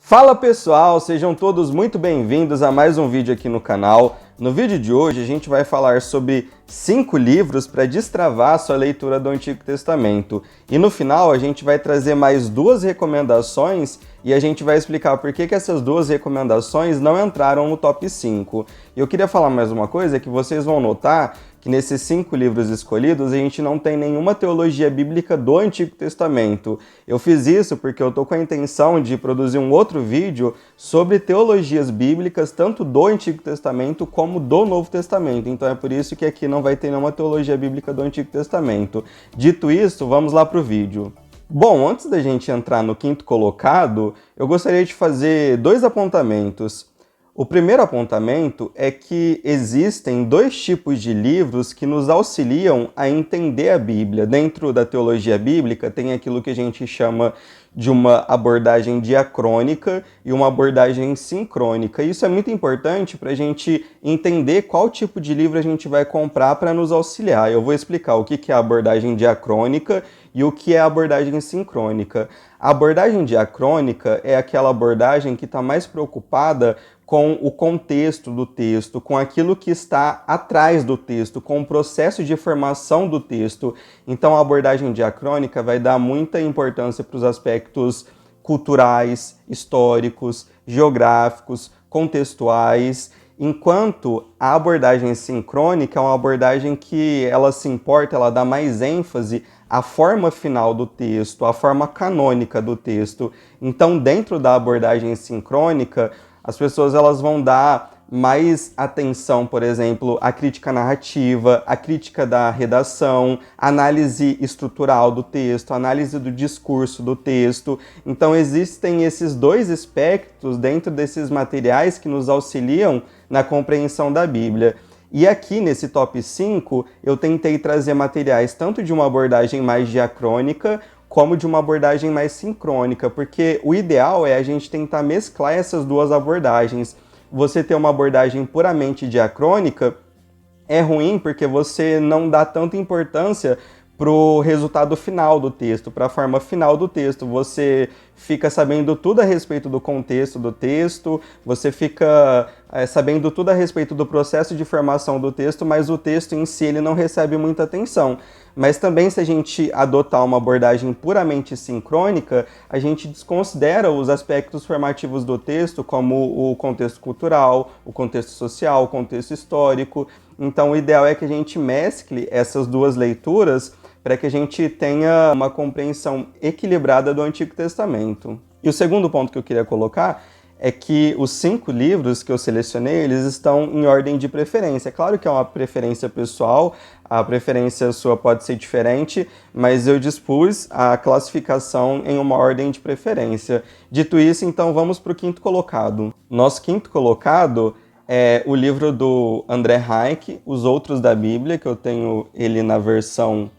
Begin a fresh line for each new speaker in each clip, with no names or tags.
Fala pessoal, sejam todos muito bem-vindos a mais um vídeo aqui no canal. No vídeo de hoje a gente vai falar sobre 5 livros para destravar a sua leitura do Antigo Testamento. E no final a gente vai trazer mais 2 recomendações e a gente vai explicar por que essas 2 recomendações não entraram no top 5. E eu queria falar mais uma coisa que vocês vão notar que nesses 5 livros escolhidos a gente não tem nenhuma teologia bíblica do Antigo Testamento. Eu fiz isso porque eu tô com a intenção de produzir um outro vídeo sobre teologias bíblicas, tanto do Antigo Testamento como do Novo Testamento. Então é por isso que aqui não vai ter nenhuma teologia bíblica do Antigo Testamento. Dito isso, vamos lá pro vídeo. Bom, antes da gente entrar no 5º colocado, eu gostaria de fazer 2 apontamentos. O primeiro apontamento é que existem 2 tipos de livros que nos auxiliam a entender a Bíblia. Dentro da teologia bíblica tem aquilo que a gente chama de uma abordagem diacrônica e uma abordagem sincrônica. Isso é muito importante para a gente entender qual tipo de livro a gente vai comprar para nos auxiliar. Eu vou explicar o que é a abordagem diacrônica e o que é a abordagem sincrônica. A abordagem diacrônica é aquela abordagem que está mais preocupada com o contexto do texto, com aquilo que está atrás do texto, com o processo de formação do texto. Então a abordagem diacrônica vai dar muita importância para os aspectos culturais, históricos, geográficos, contextuais, enquanto a abordagem sincrônica é uma abordagem que ela se importa, ela dá mais ênfase à forma final do texto, à forma canônica do texto. Então, dentro da abordagem sincrônica, as pessoas elas vão dar mais atenção, por exemplo, à crítica narrativa, à crítica da redação, análise estrutural do texto, análise do discurso do texto. Então existem esses 2 aspectos dentro desses materiais que nos auxiliam na compreensão da Bíblia. E aqui nesse top 5 eu tentei trazer materiais tanto de uma abordagem mais diacrônica como de uma abordagem mais sincrônica, porque o ideal é a gente tentar mesclar essas 2 abordagens. Você ter uma abordagem puramente diacrônica é ruim porque você não dá tanta importância para o resultado final do texto, para a forma final do texto. Você fica sabendo tudo a respeito do contexto do texto, você fica sabendo tudo a respeito do processo de formação do texto, mas o texto em si ele não recebe muita atenção. Mas também se a gente adotar uma abordagem puramente sincrônica, a gente desconsidera os aspectos formativos do texto, como o contexto cultural, o contexto social, o contexto histórico. Então o ideal é que a gente mescle essas 2 leituras para que a gente tenha uma compreensão equilibrada do Antigo Testamento. E o segundo ponto que eu queria colocar é que os 5 livros que eu selecionei, eles estão em ordem de preferência. É claro que é uma preferência pessoal, a preferência sua pode ser diferente, mas eu dispus a classificação em uma ordem de preferência. Dito isso, então vamos para o 5º colocado. Nosso 5º colocado é o livro do André Hayek, Os Outros da Bíblia, que eu tenho ele na versão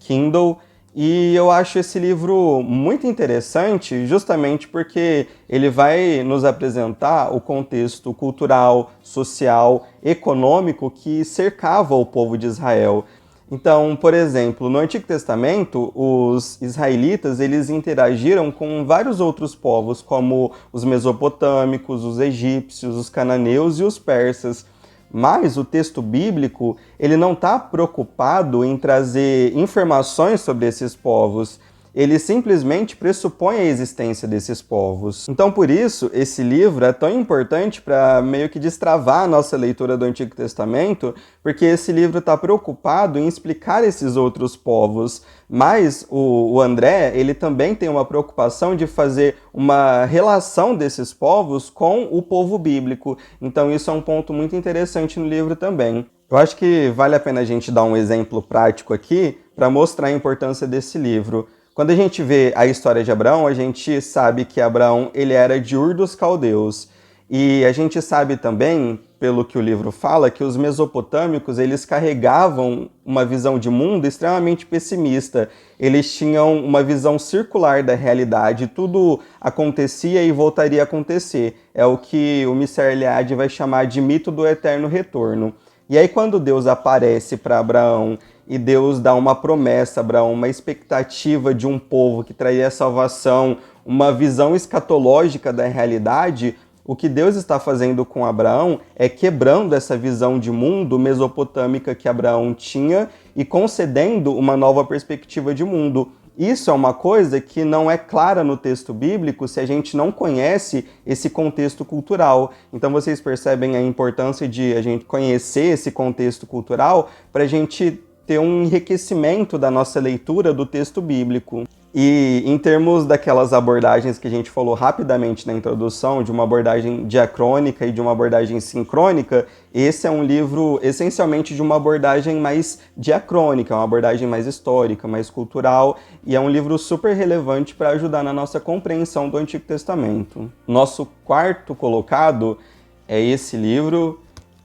Kindle, e eu acho esse livro muito interessante justamente porque ele vai nos apresentar o contexto cultural, social, econômico que cercava o povo de Israel. Então, por exemplo, no Antigo Testamento, os israelitas eles interagiram com vários outros povos, como os mesopotâmicos, os egípcios, os cananeus e os persas. Mas o texto bíblico ele não está preocupado em trazer informações sobre esses povos. Ele simplesmente pressupõe a existência desses povos. Então, por isso, esse livro é tão importante para meio que destravar a nossa leitura do Antigo Testamento, porque esse livro está preocupado em explicar esses outros povos. Mas o André, ele também tem uma preocupação de fazer uma relação desses povos com o povo bíblico. Então, isso é um ponto muito interessante no livro também. Eu acho que vale a pena a gente dar um exemplo prático aqui para mostrar a importância desse livro. Quando a gente vê a história de Abraão, a gente sabe que Abraão ele era de Ur dos Caldeus. E a gente sabe também, pelo que o livro fala, que os mesopotâmicos eles carregavam uma visão de mundo extremamente pessimista. Eles tinham uma visão circular da realidade, tudo acontecia e voltaria a acontecer. É o que o Mister Eliade vai chamar de mito do eterno retorno. E aí quando Deus aparece para Abraão e Deus dá uma promessa a Abraão, uma expectativa de um povo que traria salvação, uma visão escatológica da realidade, o que Deus está fazendo com Abraão é quebrando essa visão de mundo mesopotâmica que Abraão tinha e concedendo uma nova perspectiva de mundo. Isso é uma coisa que não é clara no texto bíblico se a gente não conhece esse contexto cultural. Então vocês percebem a importância de a gente conhecer esse contexto cultural para a gente ter um enriquecimento da nossa leitura do texto bíblico. E em termos daquelas abordagens que a gente falou rapidamente na introdução, de uma abordagem diacrônica e de uma abordagem sincrônica, esse é um livro essencialmente de uma abordagem mais diacrônica, uma abordagem mais histórica, mais cultural, e é um livro super relevante para ajudar na nossa compreensão do Antigo Testamento. Nosso quarto colocado é esse livro,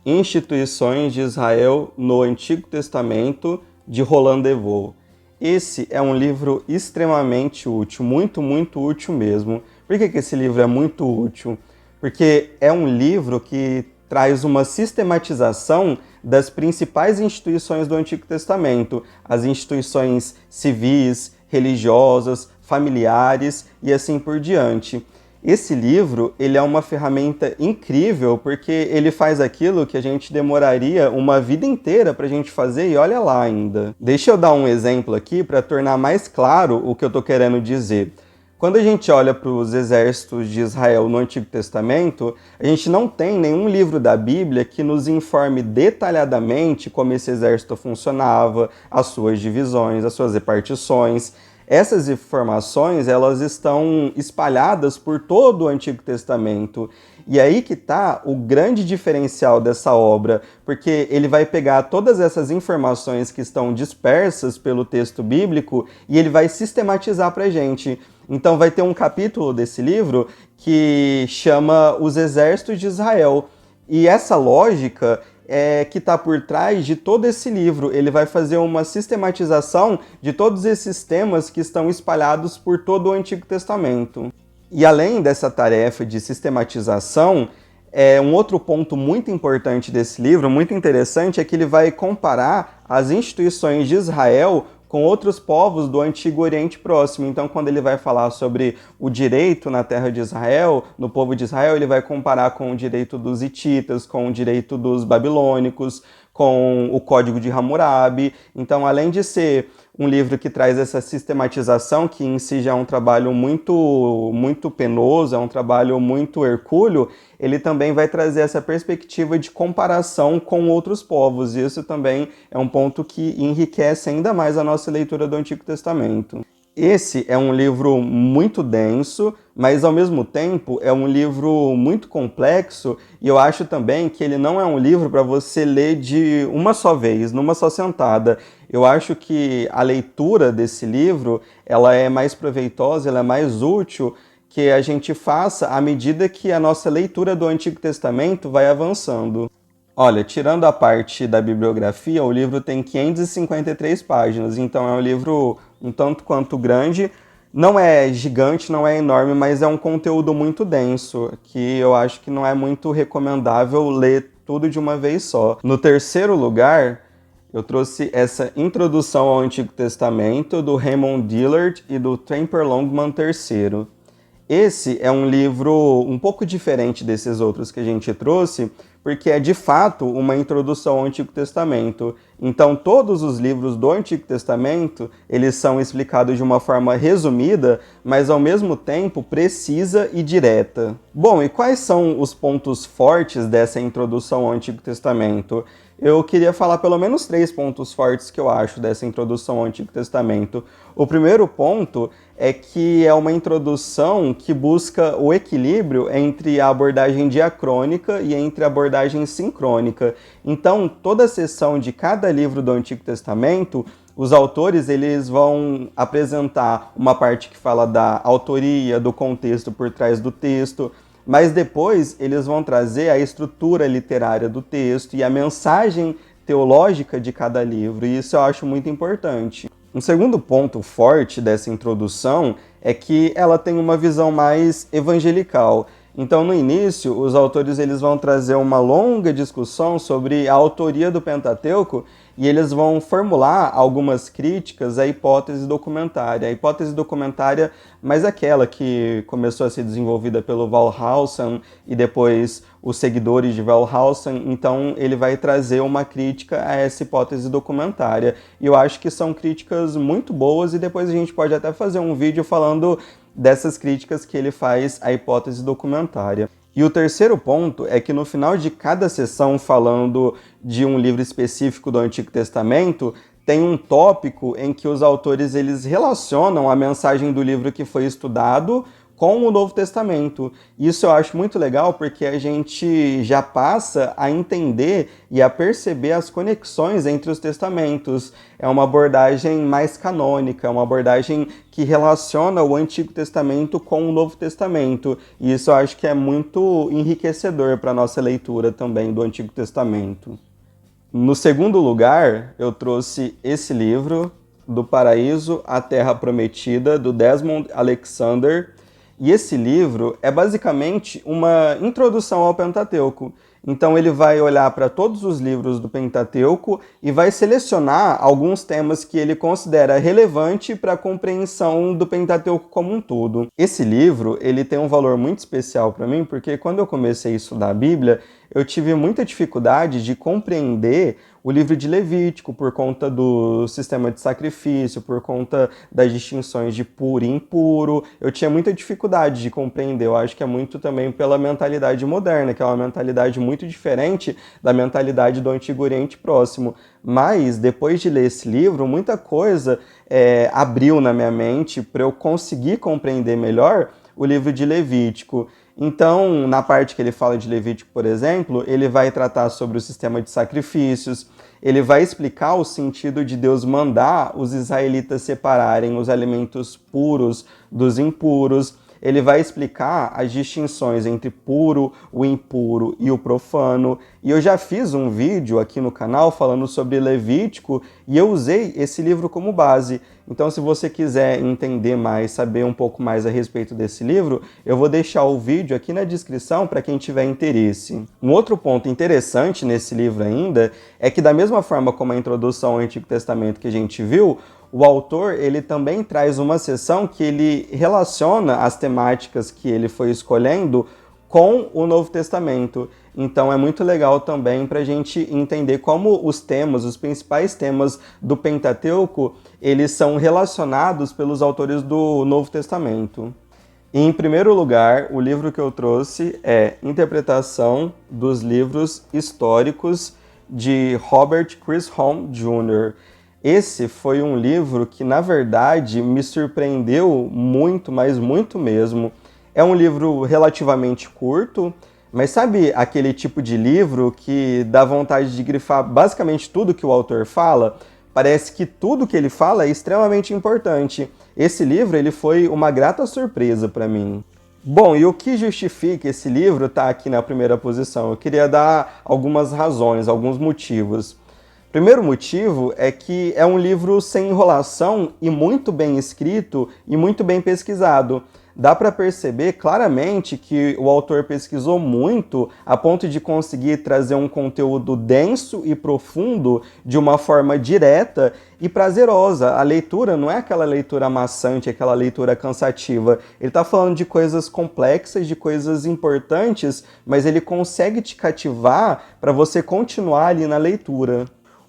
Instituições de Israel no Antigo Testamento, de Roland de Vaux. Esse é um livro extremamente útil, muito, muito útil mesmo. Por que esse livro é muito útil? Porque é um livro que traz uma sistematização das principais instituições do Antigo Testamento, as instituições civis, religiosas, familiares e assim por diante. Esse livro, ele é uma ferramenta incrível porque ele faz aquilo que a gente demoraria uma vida inteira para a gente fazer e olha lá ainda. Deixa eu dar um exemplo aqui para tornar mais claro o que eu estou querendo dizer. Quando a gente olha para os exércitos de Israel no Antigo Testamento, a gente não tem nenhum livro da Bíblia que nos informe detalhadamente como esse exército funcionava, as suas divisões, as suas repartições. Essas informações, elas estão espalhadas por todo o Antigo Testamento. E aí que está o grande diferencial dessa obra, porque ele vai pegar todas essas informações que estão dispersas pelo texto bíblico e ele vai sistematizar para a gente. Então vai ter um capítulo desse livro que chama Os Exércitos de Israel. E essa lógica que está por trás de todo esse livro. Ele vai fazer uma sistematização de todos esses temas que estão espalhados por todo o Antigo Testamento. E além dessa tarefa de sistematização, um outro ponto muito importante desse livro, muito interessante, é que ele vai comparar as instituições de Israel com outros povos do Antigo Oriente Próximo. Então, quando ele vai falar sobre o direito na terra de Israel, no povo de Israel, ele vai comparar com o direito dos hititas, com o direito dos babilônicos, com o Código de Hammurabi. Então, além de ser um livro que traz essa sistematização, que em si já é um trabalho muito penoso, é um trabalho muito hercúleo, ele também vai trazer essa perspectiva de comparação com outros povos. E isso também é um ponto que enriquece ainda mais a nossa leitura do Antigo Testamento. Esse é um livro muito denso, mas ao mesmo tempo é um livro muito complexo, e eu acho também que ele não é um livro para você ler de uma só vez, numa só sentada. Eu acho que a leitura desse livro, ela é mais proveitosa, ela é mais útil que a gente faça à medida que a nossa leitura do Antigo Testamento vai avançando. Olha, tirando a parte da bibliografia, o livro tem 553 páginas, então é um livro um tanto quanto grande. Não é gigante, não é enorme, mas é um conteúdo muito denso, que eu acho que não é muito recomendável ler tudo de uma vez só. No terceiro lugar, eu trouxe essa Introdução ao Antigo Testamento, do Raymond Dillard e do Tremper Longman III. Esse é um livro um pouco diferente desses outros que a gente trouxe, porque é de fato uma introdução ao Antigo Testamento. Então todos os livros do Antigo Testamento, eles são explicados de uma forma resumida, mas ao mesmo tempo precisa e direta. Bom, e quais são os pontos fortes dessa introdução ao Antigo Testamento? Eu queria falar pelo menos 3 pontos fortes que eu acho dessa introdução ao Antigo Testamento. O primeiro ponto é que é uma introdução que busca o equilíbrio entre a abordagem diacrônica e entre a abordagem sincrônica. Então, toda a seção de cada livro do Antigo Testamento, os autores eles vão apresentar uma parte que fala da autoria, do contexto por trás do texto, mas depois eles vão trazer a estrutura literária do texto e a mensagem teológica de cada livro, e isso eu acho muito importante. Um segundo ponto forte dessa introdução é que ela tem uma visão mais evangelical. Então, no início, os autores eles vão trazer uma longa discussão sobre a autoria do Pentateuco e eles vão formular algumas críticas à hipótese documentária. A hipótese documentária, mas aquela que começou a ser desenvolvida pelo Wallhausen e depois os seguidores de Wallhausen, então ele vai trazer uma crítica a essa hipótese documentária. E eu acho que são críticas muito boas e depois a gente pode até fazer um vídeo falando dessas críticas que ele faz à hipótese documentária. E o terceiro ponto é que no final de cada sessão falando de um livro específico do Antigo Testamento, tem um tópico em que os autores eles relacionam a mensagem do livro que foi estudado com o Novo Testamento. Isso eu acho muito legal porque a gente já passa a entender e a perceber as conexões entre os testamentos. É uma abordagem mais canônica, é uma abordagem que relaciona o Antigo Testamento com o Novo Testamento. E isso eu acho que é muito enriquecedor para a nossa leitura também do Antigo Testamento. No segundo lugar, eu trouxe esse livro, Do Paraíso à Terra Prometida, do Desmond Alexander. E esse livro é basicamente uma introdução ao Pentateuco. Então ele vai olhar para todos os livros do Pentateuco e vai selecionar alguns temas que ele considera relevante para a compreensão do Pentateuco como um todo. Esse livro ele tem um valor muito especial para mim porque quando eu comecei a estudar a Bíblia, eu tive muita dificuldade de compreender o livro de Levítico por conta do sistema de sacrifício, por conta das distinções de puro e impuro. Eu tinha muita dificuldade de compreender. Eu acho que é muito também pela mentalidade moderna, que é uma mentalidade muito diferente da mentalidade do Antigo Oriente Próximo. Mas, depois de ler esse livro, muita coisa abriu na minha mente para eu conseguir compreender melhor o livro de Levítico. Então, na parte que ele fala de Levítico, por exemplo, ele vai tratar sobre o sistema de sacrifícios, ele vai explicar o sentido de Deus mandar os israelitas separarem os alimentos puros dos impuros, ele vai explicar as distinções entre puro, o impuro e o profano. E eu já fiz um vídeo aqui no canal falando sobre Levítico e eu usei esse livro como base. Então, se você quiser entender mais, saber um pouco mais a respeito desse livro, eu vou deixar o vídeo aqui na descrição para quem tiver interesse. Um outro ponto interessante nesse livro ainda é que, da mesma forma como a introdução ao Antigo Testamento que a gente viu, o autor ele também traz uma seção que ele relaciona as temáticas que ele foi escolhendo com o Novo Testamento. Então é muito legal também para a gente entender como os temas, os principais temas do Pentateuco, eles são relacionados pelos autores do Novo Testamento. E, em primeiro lugar, o livro que eu trouxe é Interpretação dos Livros Históricos, de Robert Chisholm Jr. Esse foi um livro que, na verdade, me surpreendeu muito, mas muito mesmo. É um livro relativamente curto, mas sabe aquele tipo de livro que dá vontade de grifar basicamente tudo que o autor fala? Parece que tudo que ele fala é extremamente importante. Esse livro ele foi uma grata surpresa para mim. Bom, e o que justifica esse livro estar aqui na primeira posição? Eu queria dar algumas razões, alguns motivos. Primeiro motivo é que é um livro sem enrolação e muito bem escrito e muito bem pesquisado. Dá para perceber claramente que o autor pesquisou muito a ponto de conseguir trazer um conteúdo denso e profundo de uma forma direta e prazerosa. A leitura não é aquela leitura maçante, aquela leitura cansativa. Ele está falando de coisas complexas, de coisas importantes, mas ele consegue te cativar para você continuar ali na leitura.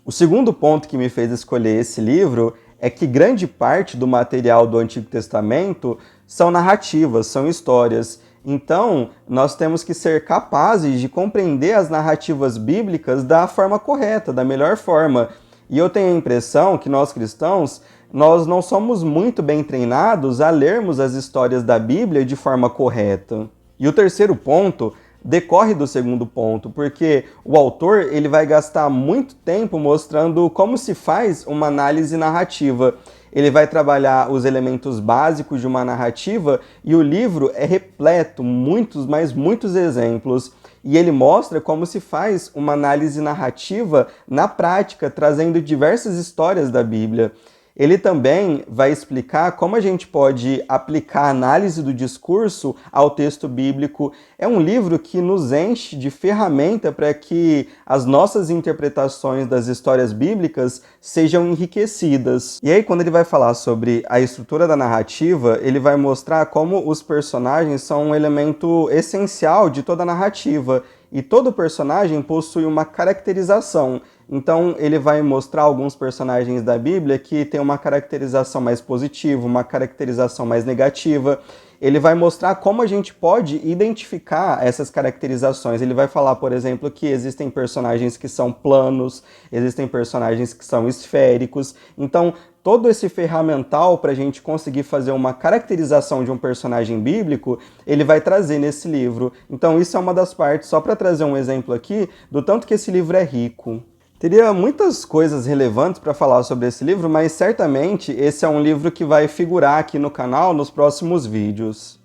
O segundo ponto que me fez escolher esse livro é que grande parte do material do Antigo Testamento são narrativas, são histórias. Então, nós temos que ser capazes de compreender as narrativas bíblicas da forma correta, da melhor forma. E eu tenho a impressão que nós cristãos, nós não somos muito bem treinados a lermos as histórias da Bíblia de forma correta. E o terceiro ponto decorre do segundo ponto, porque o autor ele vai gastar muito tempo mostrando como se faz uma análise narrativa. Ele vai trabalhar os elementos básicos de uma narrativa e o livro é repleto, muitos, mas muitos exemplos. E ele mostra como se faz uma análise narrativa na prática, trazendo diversas histórias da Bíblia. Ele também vai explicar como a gente pode aplicar a análise do discurso ao texto bíblico. É um livro que nos enche de ferramenta para que as nossas interpretações das histórias bíblicas sejam enriquecidas. E aí, quando ele vai falar sobre a estrutura da narrativa, ele vai mostrar como os personagens são um elemento essencial de toda a narrativa. E todo personagem possui uma caracterização. Então ele vai mostrar alguns personagens da Bíblia que tem uma caracterização mais positiva, uma caracterização mais negativa. Ele vai mostrar como a gente pode identificar essas caracterizações. Ele vai falar, por exemplo, que existem personagens que são planos, existem personagens que são esféricos. Então, todo esse ferramental para a gente conseguir fazer uma caracterização de um personagem bíblico, ele vai trazer nesse livro. Então, isso é uma das partes, só para trazer um exemplo aqui, do tanto que esse livro é rico. Teria muitas coisas relevantes para falar sobre esse livro, mas certamente esse é um livro que vai figurar aqui no canal nos próximos vídeos.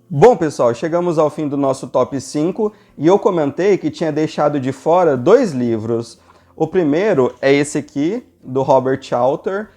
Bom, pessoal, chegamos ao fim do nosso top 5 e eu comentei que tinha deixado de fora 2 livros. O primeiro é esse aqui, do Robert Alter,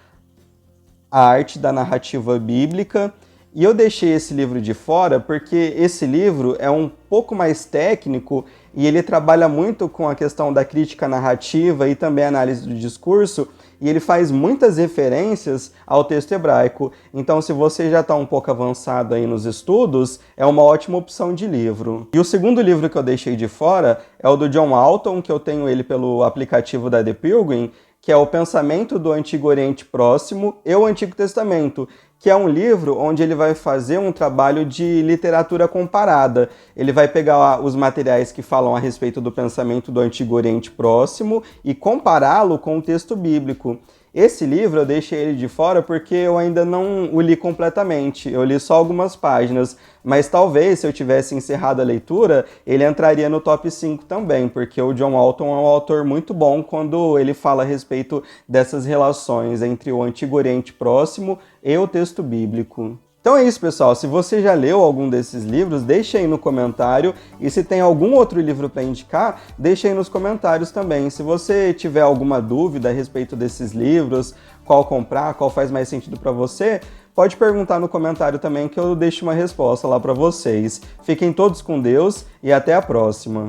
A Arte da Narrativa Bíblica. E eu deixei esse livro de fora porque esse livro é um pouco mais técnico e ele trabalha muito com a questão da crítica narrativa e também a análise do discurso, e ele faz muitas referências ao texto hebraico. Então, se você já está um pouco avançado aí nos estudos, é uma ótima opção de livro. E o segundo livro que eu deixei de fora é o do John Walton, que eu tenho ele pelo aplicativo da The Pilgrim, que é o Pensamento do Antigo Oriente Próximo e o Antigo Testamento, que é um livro onde ele vai fazer um trabalho de literatura comparada. Ele vai pegar os materiais que falam a respeito do pensamento do Antigo Oriente Próximo e compará-lo com o texto bíblico. Esse livro eu deixei ele de fora porque eu ainda não o li completamente, eu li só algumas páginas, mas talvez se eu tivesse encerrado a leitura, ele entraria no top 5 também, porque o John Walton é um autor muito bom quando ele fala a respeito dessas relações entre o Antigo Oriente Próximo e o texto bíblico. Então é isso, pessoal. Se você já leu algum desses livros, deixa aí no comentário. E se tem algum outro livro para indicar, deixa aí nos comentários também. Se você tiver alguma dúvida a respeito desses livros, qual comprar, qual faz mais sentido para você, pode perguntar no comentário também que eu deixo uma resposta lá para vocês. Fiquem todos com Deus e até a próxima.